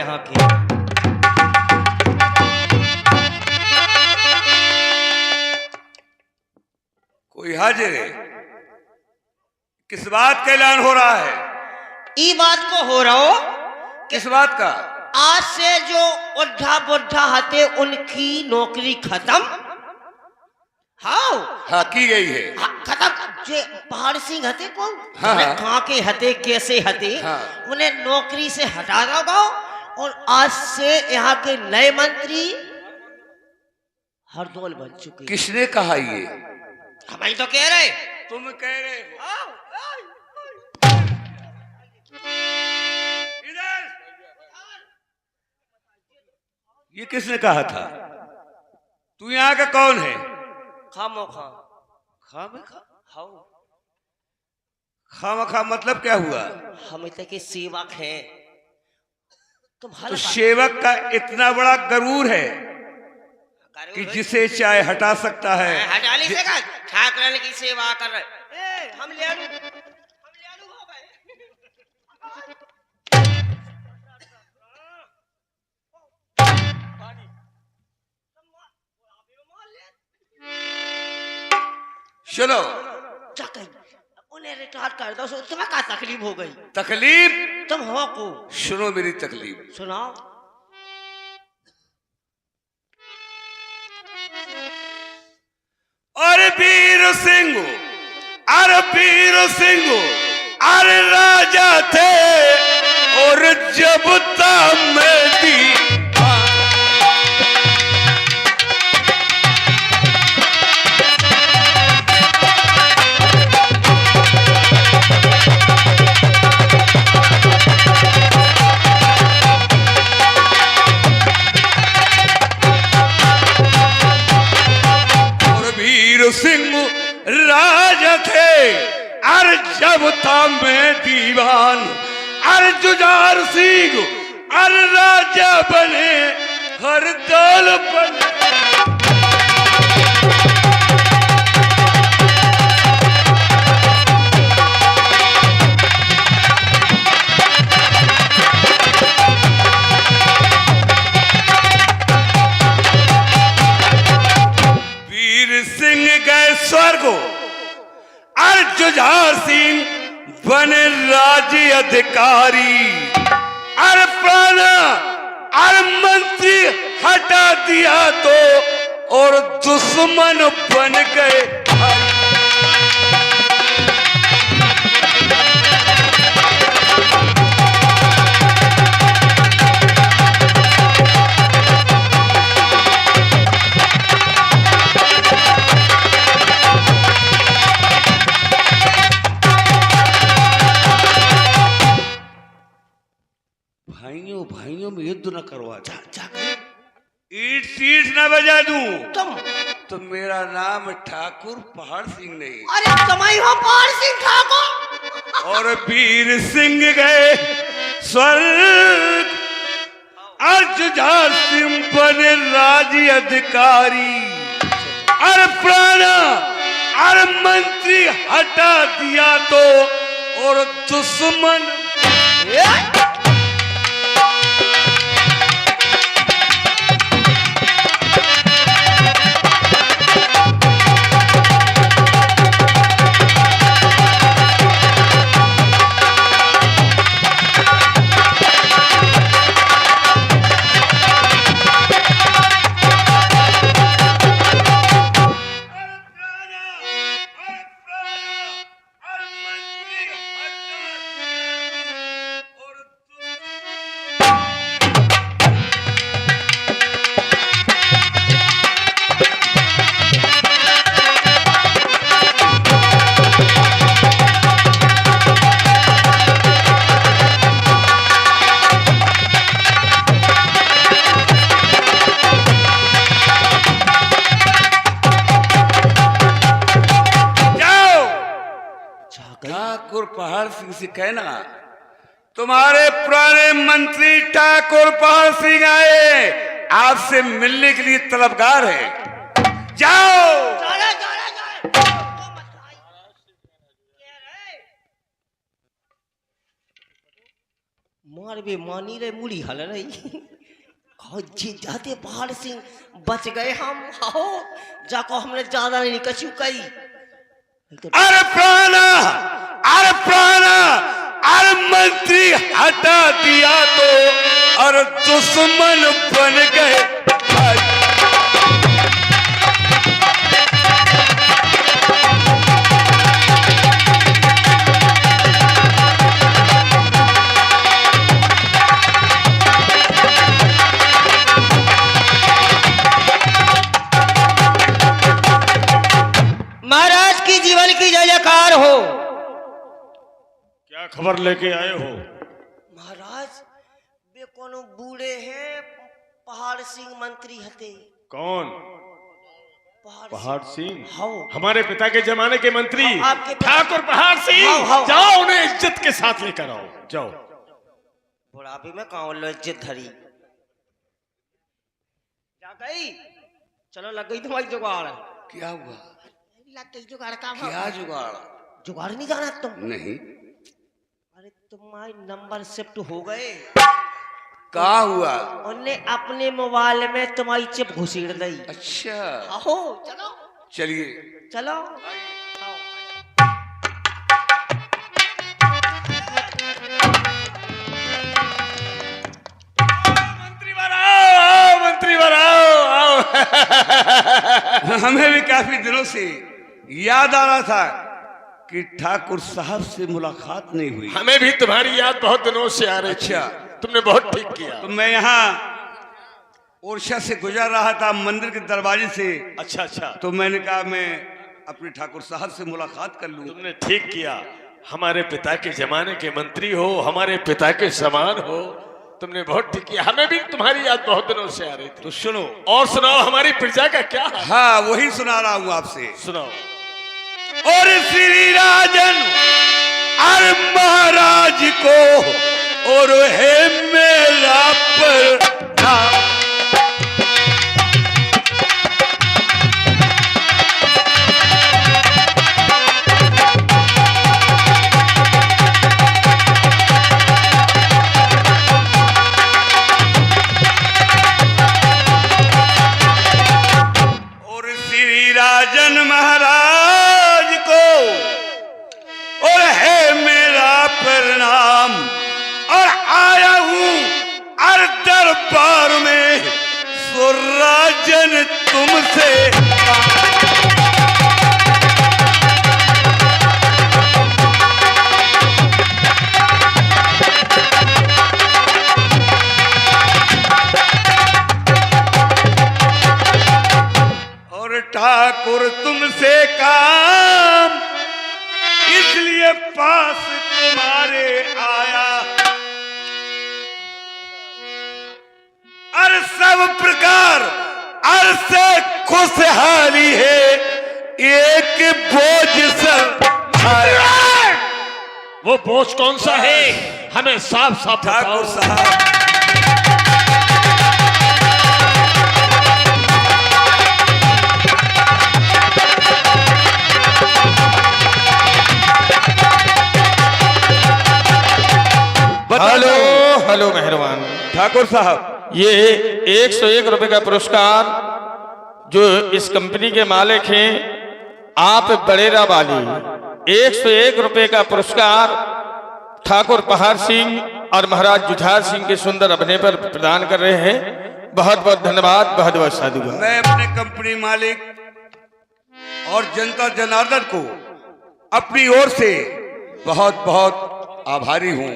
यहाँ के। कोई हाजिर है? किस बात का ऐलान हो रहा है? ई बात को हो रहा हो किस बात का? आज से जो उद्धा बुद्धा हते उनकी नौकरी खत्म। हाँ की गई है। खत्म। जे पहाड़ सिंह हते को हाँ, कहाँ के हते कैसे हते हाँ। उन्हें नौकरी से हटा दोगा और आज से यहाँ के नए मंत्री हरदौल बन चुके। किसने कहा ये? हम ही तो कह रहे। तुम कह रहे हो? इधर ये किसने कहा था? तू यहाँ का कौन है? खामोखा खामखा? हाउ खामखा मतलब क्या हुआ? हम इतने के सेवक हैं। तुम तो सेवक का इतना बड़ा गरूर है कि जिसे चाहे हटा सकता है। हटा नहीं सका। ठाकुर की सेवा कर रहे। हम ले लू हो गए। सुनो, उन्हें रिटायर कर दो। तुम्हें क्या तकलीफ हो गई? तकलीफ तुम हो को सुनो मेरी तकलीफ। सुनाओ। अरे वीर सिंह, अरे वीर सिंह, अरे राजा थे और जब तामेदी सिंह राजा थे अर जब था मैं दीवान। अर जुझार सिंह अर राजा बने हर दौल बने। स्वर्ग और जुझार सिंह बने राज्य अधिकारी। और प्राणा और मंत्री हटा दिया तो और दुश्मन बन गए। भाइयों में युद्ध न करवा। ईट सीट न बजा दूं। तुम मेरा नाम ठाकुर पहाड़ सिंह नहीं। अरे तुम्हारी हो पहाड़ सिंह ठाकुर। और वीर सिंह गए स्वर्ग और जुझार सिंह बने राज्य अधिकारी। और प्राणा और मंत्री हटा दिया तो और दुश्मन। ठाकुर पहाड़ सिंह से कहना तुम्हारे पुराने मंत्री ठाकुर पहाड़ सिंह आए आपसे मिलने के लिए तलबगार है। जाओ। मार बे मानी रे मुड़ी हल रही जी जाते पहाड़ सिंह बच गए हम आओ जाको हमने ज्यादा नहीं कछु कही अरे प्राणा, अरे प्राणा, अरे मंत्री हटा दिया तो और दुश्मन बन गए। महाराज की जीवन की जय जयकार हो। क्या खबर लेके आए हो? महाराज वे कोनो बूढ़े हैं पहाड़ सिंह मंत्री हते। कौन? पहाड़ सिंह सिंह? हाँ। हमारे पिता के जमाने के मंत्री आपके ठाकुर पहाड़ सिंह। हाँ, हाँ। जाओ उन्हें इज्जत के साथ लेकर आओ, जाओ। बुढ़ापे में कहाँ लो इज्जत धरी जा गई। चलो लग गई तुम्हारी जुगाड़। क्या हुआ? लग गई जुगाड़ का। क्या जुगाड़? जुगाड़ नहीं जाना तुम? नहीं। अरे तुम्हारे नंबर शिफ्ट हो गए। क्या हुआ? उन्हें अपने मोबाइल में तुम्हारी चिप घुसेड़ दी। अच्छा, आओ चलो। चलिए। चलो आओ। मंत्री बनाओ, मंत्री बनाओ, आओ। हमें भी काफी दिनों से याद आ रहा था कि ठाकुर साहब से मुलाकात नहीं हुई। हमें भी तुम्हारी याद बहुत दिनों से आ रही थी। अच्छा, तुमने बहुत ठीक किया। तो मैं यहाँ ओरछा से गुजर रहा था मंदिर के दरवाजे से। अच्छा अच्छा, तो मैंने कहा मैं अपने ठाकुर साहब से मुलाकात कर लूं। तुमने ठीक किया। हमारे पिता के जमाने के मंत्री हो, हमारे पिता के समान हो, तुमने बहुत ठीक किया। हमें भी तुम्हारी याद बहुत दिनों से आ रही थी। तो सुनो और सुनाओ, हमारी प्रजा का क्या हाल? हाँ, वही सुना रहा हूं आपसे। सुनाओ। और श्री राजन और महाराज को और है मेरा प्रणाम। और श्री राजन महाराज को और है मेरा प्रणाम। और आया हूं और दरबार में सो राजन तुमसे। और ठाकुर तुमसे काम इसलिए पास तुम्हारे आया। और सब प्रकार और से खुशहाली है, एक बोझ सर आया। वो बोझ कौन सा है? हमें साफ साफ ठाकुर बताओ। साहब, हेलो हेलो मेहरबान ठाकुर साहब, ये 101 रुपए का पुरस्कार जो इस कंपनी के मालिक हैं आप बड़ेरा वाली, 101 रुपए का पुरस्कार ठाकुर पहाड़ सिंह और महाराज जुझार सिंह के सुंदर अभिनय पर प्रदान कर रहे हैं। बहुत बहुत धन्यवाद, बहुत बहुत साधुवाद। मैं अपने कंपनी मालिक और जनता जनार्दन को अपनी ओर से बहुत बहुत आभारी हूं।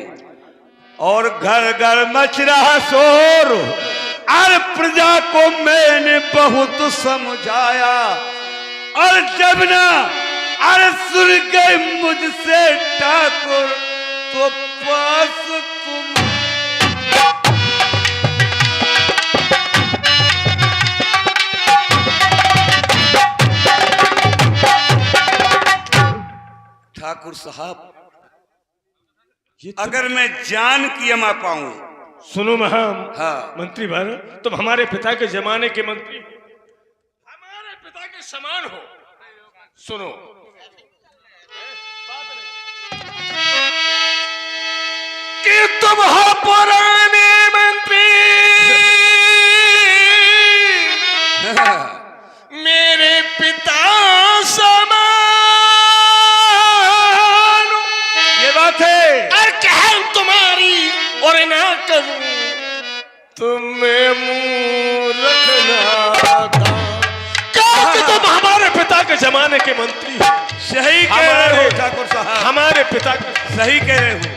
और घर घर मच रहा शोर और प्रजा को मैंने बहुत समझाया। और जब ना और सुन गए मुझसे ठाकुर तो पास तुम। ठाकुर साहब, अगर मैं जान की अमा पाऊं। सुनो महम, हाँ। मंत्री भर, तुम हमारे पिता के जमाने के मंत्री, हमारे पिता के समान हो। सुनो, कि तुम हो पुराने मंत्री, मेरे पिता समान, ये बात है। और कहूं तुम्हारी और ना करूं, तुम्हें मुंह रखना था। क्योंकि तुम हमारे पिता के जमाने के मंत्री हो। सही कह रहे हो ठाकुर साहब, हमारे पिता के सही कह रहे हो।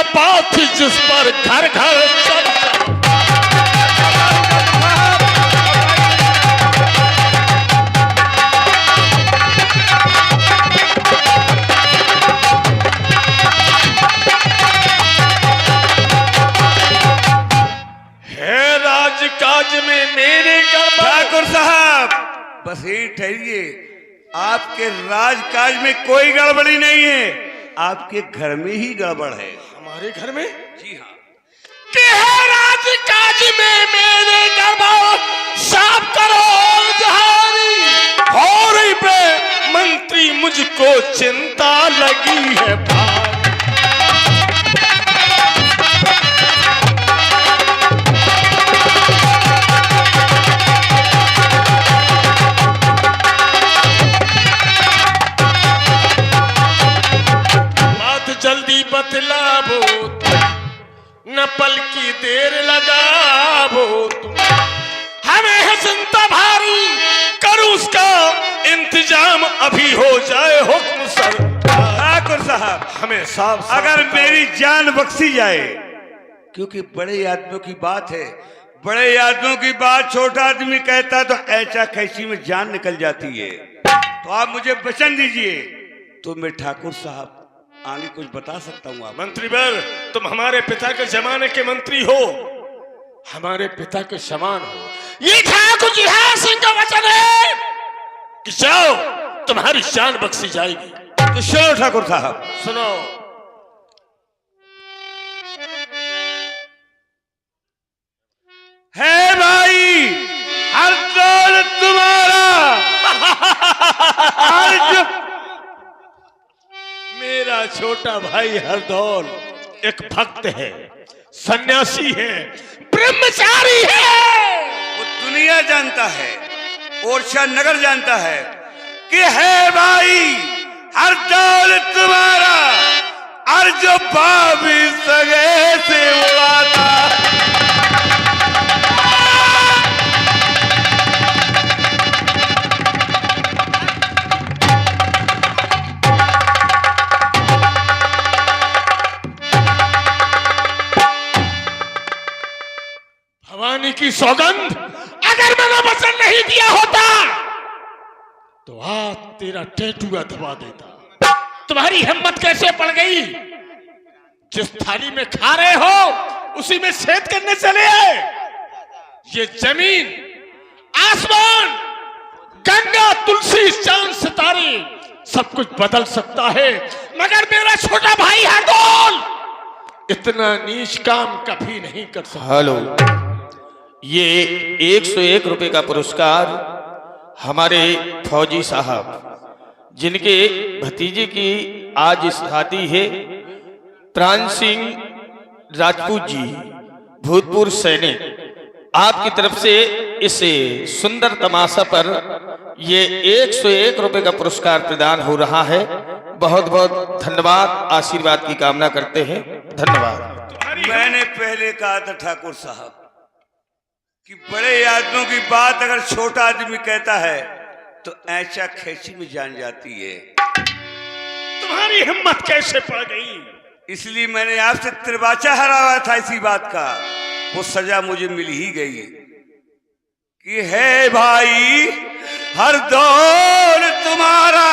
बात जिस पर घर घर है राजकाज में मेरे ठाकुर साहब बस यही ठहरिए, आपके राजकाज में कोई गड़बड़ी नहीं है, आपके घर में ही गड़बड़ है। हमारे घर में? जी हाँ। कि है राजकाज में मेरे गड़बड़, साफ करो जहारी। हो रही पे मंत्री मुझको चिंता लगी है भाई। जल्दी बतलाबो, न पल की देर लगाबो, हमें है चिंता भारी, करूं उसका इंतजाम अभी हो जाए हुक्म सर। ठाकुर साहब हमें साफ अगर मेरी जान बख्शी जाए, क्योंकि बड़े आदमियों की बात है, बड़े आदमियों की बात छोटा आदमी कहता है तो ऐसा खैसी में जान निकल जाती है, तो आप मुझे वचन दीजिए तो मैं ठाकुर साहब आगे कुछ बता सकता हूँ। आप मंत्रीवर, तुम हमारे पिता के जमाने के मंत्री हो, हमारे पिता के समान हो। ये ठाकुर जी सिंह का वचन है कि जाओ, तुम्हारी जान बख्शी जाएगी। तो सुनो ठाकुर साहब, सुनो। है भाई हर दौलत तुम्हारा, हर मेरा छोटा भाई हरदौल एक भक्त है, सन्यासी है, ब्रह्मचारी है। वो दुनिया जानता है, ओरछा नगर जानता है कि है भाई हर दौलत तुम्हारा, और जो भाभी सगे से उड़ाता। भवानी की सौगंध, अगर मैंने वचन नहीं दिया होता तो आज तेरा टेटुआ दबा देता। तुम्हारी हिम्मत कैसे पड़ गई? जिस थाली में खा रहे हो उसी में छेद करने चले आए। ये जमीन, आसमान, गंगा, तुलसी, चांद, सितारे सब कुछ बदल सकता है, मगर मेरा छोटा भाई हरदौल इतना नीच काम कभी नहीं कर सकता। हेलो, ये 101 रुपए का पुरस्कार हमारे फौजी साहब, जिनके भतीजे की आज शादी है, प्राण सिंह राजपूत जी, भूतपूर्व सैनिक, आपकी तरफ से इस सुंदर तमाशा पर ये 101 रुपए का पुरस्कार प्रदान हो रहा है। बहुत बहुत धन्यवाद, आशीर्वाद की कामना करते हैं। धन्यवाद। मैंने पहले कहा था ठाकुर साहब कि बड़े आदमियों की बात अगर छोटा आदमी कहता है तो ऐसा खैची में जान जाती है। तुम्हारी हिम्मत कैसे पड़ गई? इसलिए मैंने आपसे त्रिवाचा हराया था इसी बात का, वो सजा मुझे मिल ही गई कि है भाई हर दौर तुम्हारा।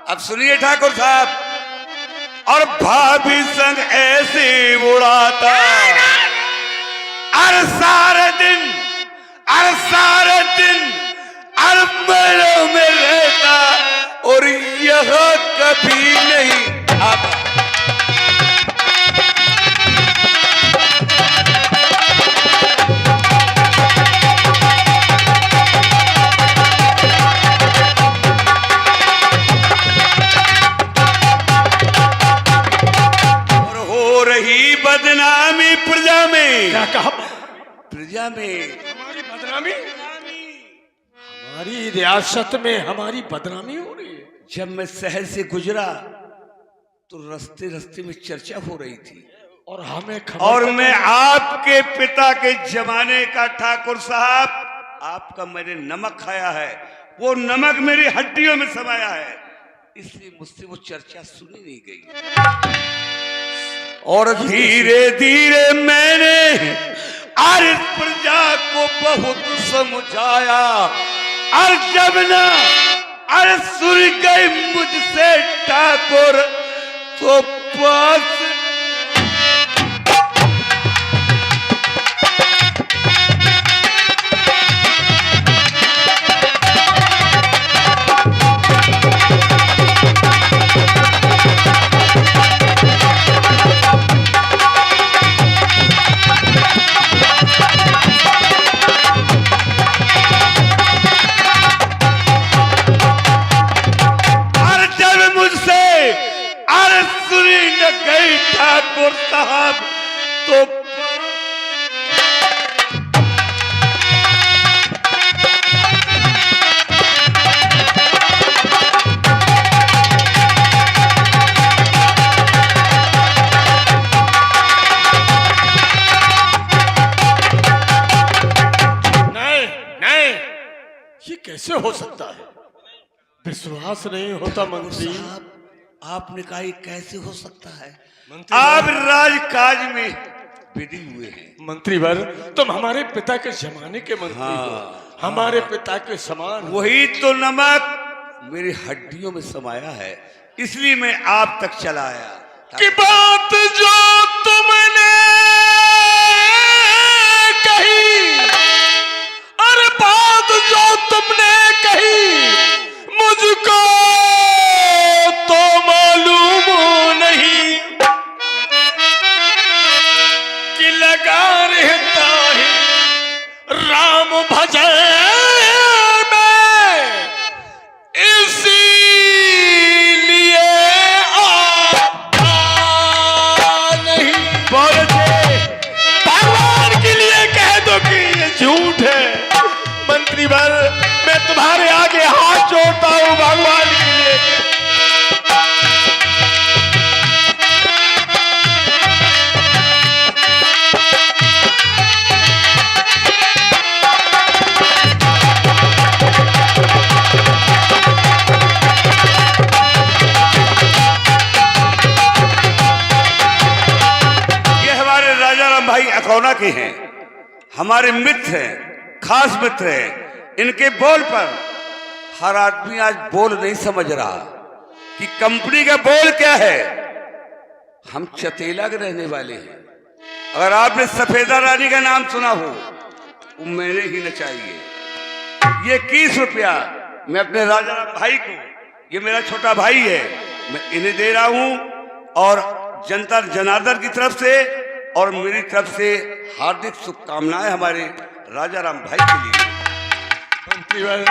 अब सुनिए ठाकुर साहब, और भाभी संग ऐसे उड़ाता, अरे सारे दिन अरमानों में रहता और यह कभी नहीं आता। और हो रही बदनामी प्रजा में। क्या कहा? प्रजा में हमारी बदनामी? हमारी रियासत में हमारी बदनामी हो रही है? जब मैं शहर से गुजरा तो रास्ते रास्ते में चर्चा हो रही थी और हमें और मैं आपके पिता के जमाने का ठाकुर साहब, आपका मैंने नमक खाया है, वो नमक मेरी हड्डियों में समाया है, इसलिए मुझसे वो चर्चा सुनी नहीं गई। और धीरे धीरे मैंने अरे प्रजा को बहुत समझाया और जब ना अरे सुन गई मुझसे ठाकुर तो पास ठाकुर साहब तो नहीं, ये कैसे हो सकता है? विश्वास नहीं होता मंत्री साहब। आपने कहा ये कैसे हो सकता है? मंत्री आप राजकाज में विधि हुए हैं। मंत्री वर, तुम हमारे पिता के जमाने के मंत्री हो, हमारे पिता के समान। वही तो नमक मेरी हड्डियों में समाया है, इसलिए मैं आप तक चला आया। कि बात जो तुमने कही, अरे बात जो तुमने कही मुझको तो मालूम नहीं कि लगा रहता है राम भजन में, इसीलिए आता नहीं। भगवान के लिए कह दो कि ये झूठ है। मंत्री वर, मैं तुम्हारे आगे हाथ जोड़ता हूं भगवान के लिए। भाई अकौना के हैं, हमारे मित्र हैं, खास मित्र हैं। इनके बोल पर हर आदमी आज बोल नहीं समझ रहा कि कंपनी का बोल क्या है। हम चतेला के रहने वाले हैं। अगर आपने सफेदा रानी का नाम सुना हो, वो मैंने ही न चाहिए। ये 21 रुपया मैं अपने राजा भाई को, ये मेरा छोटा भाई है, मैं इन्हें दे रहा हूं और जनता जनार्दन की तरफ से और मेरी तरफ से हार्दिक शुभकामनाएं हमारे राजा राम भाई के लिए। मंत्री भाई,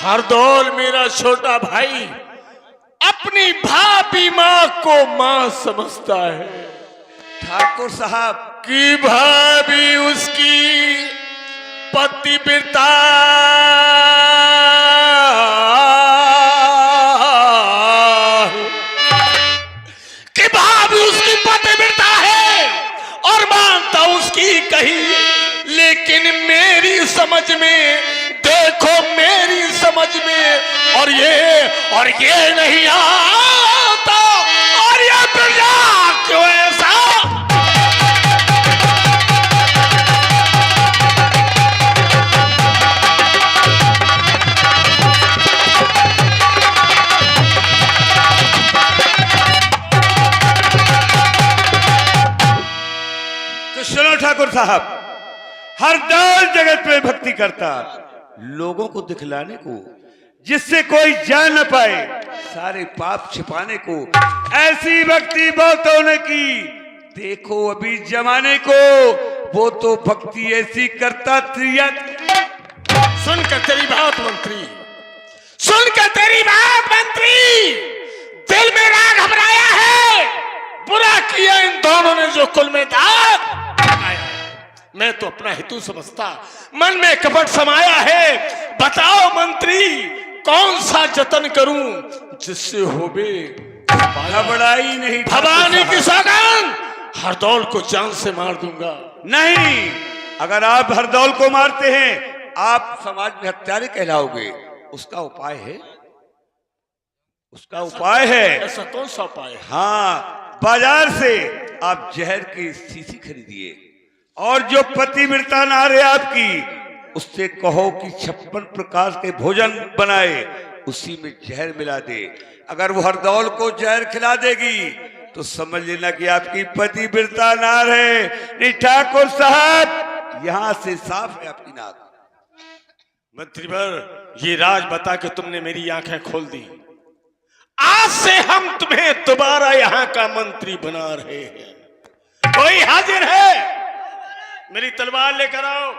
हरदौल मेरा छोटा भाई अपनी भाभी माँ को माँ समझता है। ठाकुर साहब की भाभी उसकी पतिव्रता और मानता उसकी कही, लेकिन मेरी समझ में, देखो मेरी समझ में और ये नहीं आता। और ये प्रजा क्यों ऐसा? तो सुनो ठाकुर साहब हरदौल जगत में भक्ति करता, लोगों को दिखलाने को, जिससे कोई जान न पाए, सारे पाप छिपाने को, ऐसी भक्ति बहुतों ने की। देखो अभी जमाने को, वो तो भक्ति ऐसी करता त्रियत। सुनकर तेरी बात मंत्री, सुनकर तेरी बात मंत्री, दिल में राग घबराया है। बुरा किया इन दोनों ने जो कुल में दाग लगाया। मैं तो अपना हेतु समझता, मन में कपट समाया है। बताओ मंत्री, कौन सा जतन करूं जिससे होवे घबराई नहीं, भवानी की सौगंध, हरदौल को जान से मार दूंगा। नहीं, अगर आप हरदौल को मारते हैं, आप समाज में हत्यारे कहलाओगे। उसका उपाय है, उसका उपाय है। ऐसा कौन सा उपाय है? हाँ, बाजार से आप जहर की शीशी खरीदिए और जो पतिव्रता नार है आपकी, उससे कहो कि 56 प्रकार के भोजन बनाए, उसी में जहर मिला दे। अगर वो हरदौल को जहर खिला देगी तो समझ लेना कि आपकी पतिव्रता नार है। नहीं ठाकुर साहब, यहां से साफ है आपकी नाक। मंत्रीवर, ये राज बता के तुमने मेरी आंखें खोल दी। आज से हम तुम्हें दोबारा यहाँ का मंत्री बना रहे हैं। कोई हाजिर है? मेरी तलवार लेकर आओ।